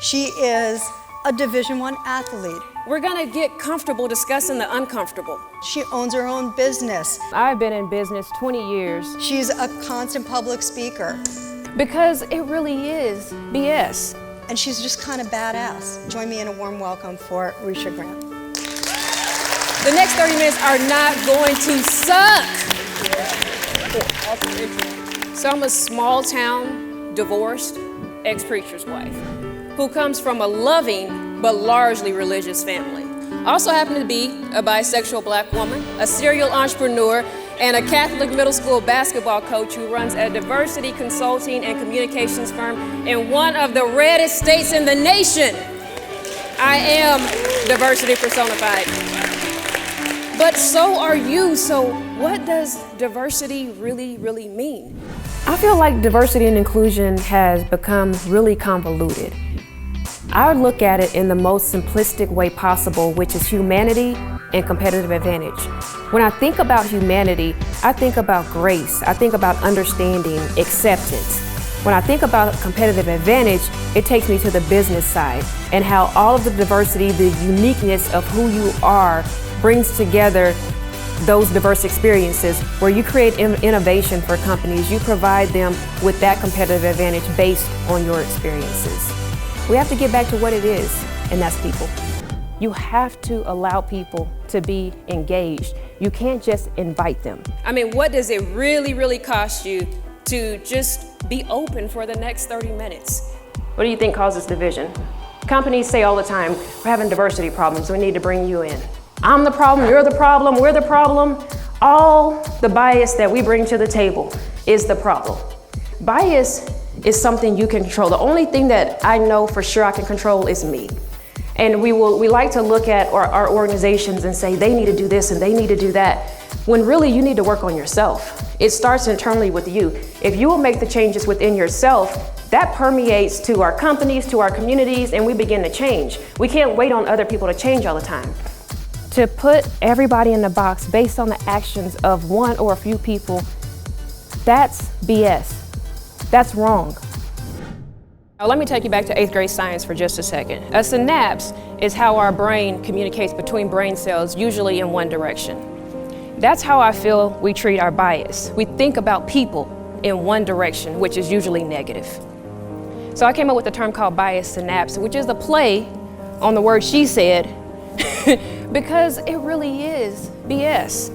She is a Division I athlete. We're gonna get comfortable discussing the uncomfortable. She owns her own business. I've been in business 20 years. She's a constant public speaker. Because it really is BS. And she's just kind of badass. Join me in a warm welcome for Risha Grant. The next 30 minutes are not going to suck. So I'm a small town, divorced, ex-preacher's wife who comes from a loving but largely religious family. Also happen to be a bisexual black woman, a serial entrepreneur, and a Catholic middle school basketball coach who runs a diversity consulting and communications firm in one of the reddest states in the nation. I am diversity personified. But so are you. So what does diversity really mean? I feel like diversity and inclusion has become really convoluted. I look at it in the most simplistic way possible, which is humanity and competitive advantage. When I think about humanity, I think about grace, I think about understanding, acceptance. When I think about competitive advantage, it takes me to the business side and how all of the diversity, the uniqueness of who you are brings together those diverse experiences where you create innovation for companies, you provide them with that competitive advantage based on your experiences. We have to get back to what it is, and that's people. You have to allow people to be engaged. You can't just invite them. I mean, what does it really cost you to just be open for the next 30 minutes? What do you think causes division? Companies say all the time, we're having diversity problems, we need to bring you in. I'm the problem, you're the problem, we're the problem. All the bias that we bring to the table is the problem. Bias is something you can control. The only thing that I know for sure I can control is me. And we like to look at our organizations and say they need to do this and they need to do that, when really you need to work on yourself. It starts internally with you. If you will make the changes within yourself, that permeates to our companies, to our communities, and we begin to change. We can't wait on other people to change all the time. To put everybody in the box based on the actions of one or a few people, that's BS. That's wrong. Now, let me take you back to 8th grade science for just a second. A synapse is how our brain communicates between brain cells, usually in one direction. That's how I feel we treat our bias. We think about people in one direction, which is usually negative. So I came up with a term called bias synapse, which is a play on the word she said, because it really is BS.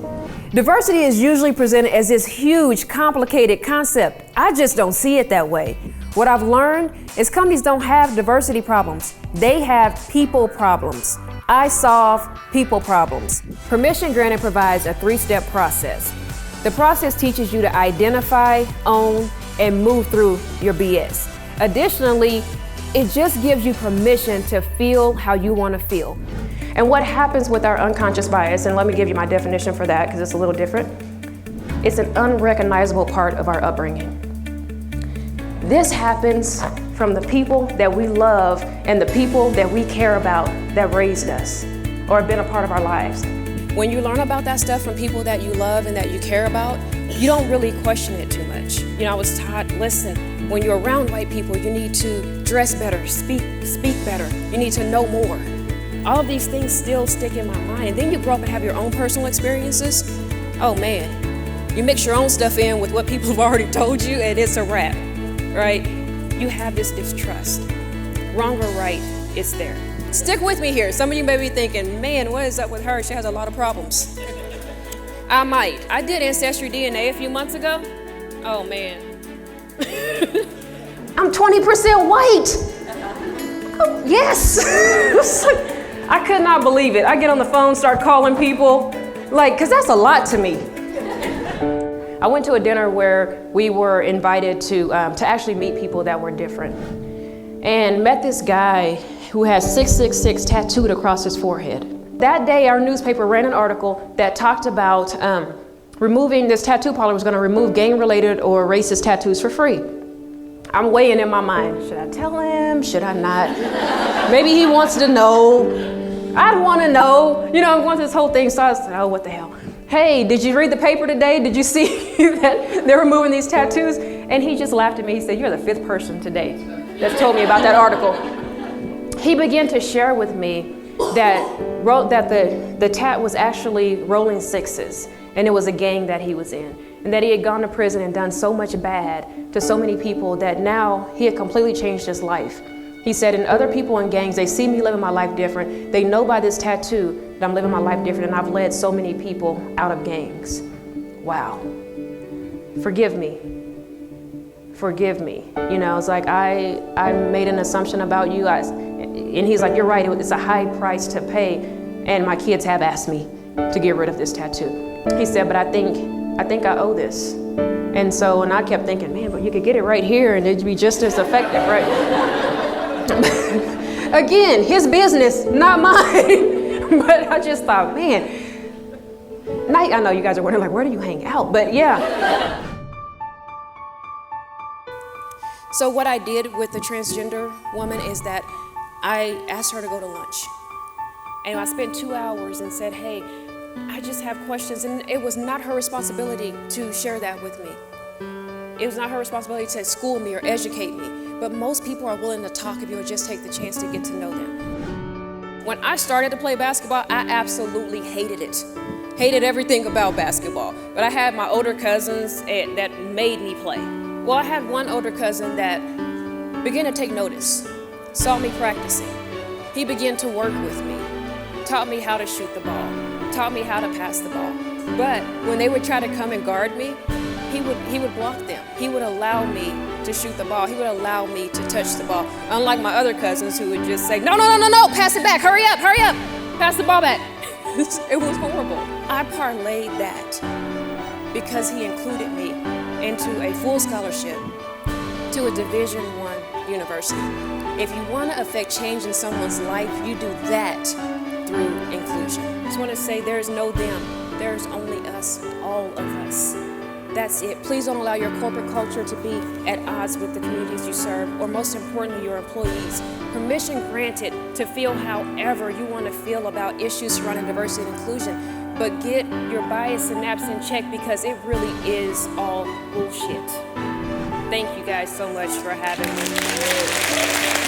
Diversity is usually presented as this huge, complicated concept. I just don't see it that way. What I've learned is companies don't have diversity problems. They have people problems. I solve people problems. Permission Granted provides a 3-step process. The process teaches you to identify, own, and move through your BS. Additionally, it just gives you permission to feel how you want to feel. And what happens with our unconscious bias, and let me give you my definition for that because it's a little different. It's an unrecognizable part of our upbringing. This happens from the people that we love and the people that we care about that raised us or have been a part of our lives. When you learn about that stuff from people that you love and that you care about, you don't really question it too much. You know, I was taught, listen, when you're around white people, you need to dress better, speak better, you need to know more. All of these things still stick in my mind. And then you grow up and have your own personal experiences. Oh man, you mix your own stuff in with what people have already told you and it's a wrap, right? You have this distrust. Wrong or right, it's there. Stick with me here. Some of you may be thinking, man, what is up with her? She has a lot of problems. I might. I did Ancestry DNA a few months ago. Oh man. I'm 20% white. Oh, yes. I could not believe it. I get on the phone, start calling people, because that's a lot to me. I went to a dinner where we were invited to actually meet people that were different, and met this guy who has 666 tattooed across his forehead. That day, our newspaper ran an article that talked about removing, this tattoo parlor was gonna remove gang-related or racist tattoos for free. I'm weighing in my mind, should I tell him, should I not? Maybe he wants to know. I'd want to know, once this whole thing starts, oh, what the hell? Hey, did you read the paper today? Did you see that they're removing these tattoos? And he just laughed at me. He said, you're the 5th person today that's told me about that article. he began to share with me that the tat was actually rolling sixes, and it was a gang that he was in, and that he had gone to prison and done so much bad to so many people that now he had completely changed his life. He said, and other people in gangs, they see me living my life different. They know by this tattoo that I'm living my life different, and I've led so many people out of gangs. Wow. Forgive me. Forgive me. You know, it's like I made an assumption about you guys. And he's like, you're right, it's a high price to pay. And my kids have asked me to get rid of this tattoo. He said, but I think I owe this. And so, and I kept thinking, man, but you could get it right here and it'd be just as effective, right? Again, his business, not mine. But I just thought, man, I know you guys are wondering, like, where do you hang out? But yeah. So what I did with the transgender woman is that I asked her to go to lunch. And I spent 2 hours and said, hey, I just have questions. And it was not her responsibility to share that with me. It was not her responsibility to school me or educate me. But most people are willing to talk if you'll just take the chance to get to know them. When I started to play basketball, I absolutely hated it. Hated everything about basketball. But I had my older cousins that made me play. Well, I had one older cousin that began to take notice, saw me practicing. He began to work with me, taught me how to shoot the ball, taught me how to pass the ball. But when they would try to come and guard me, he would block them. He would allow me to shoot the ball. He would allow me to touch the ball. Unlike my other cousins who would just say, no, pass it back, hurry up, pass the ball back. It was horrible. I parlayed that because he included me into a full scholarship to a Division I university. If you want to affect change in someone's life, you do that through inclusion. I just want to say there's no them, there's only us, all of us. That's it. Please don't allow your corporate culture to be at odds with the communities you serve, or most importantly, your employees. Permission granted to feel however you want to feel about issues surrounding diversity and inclusion, but get your bias synapse in check because it really is all bullshit. Thank you guys so much for having me.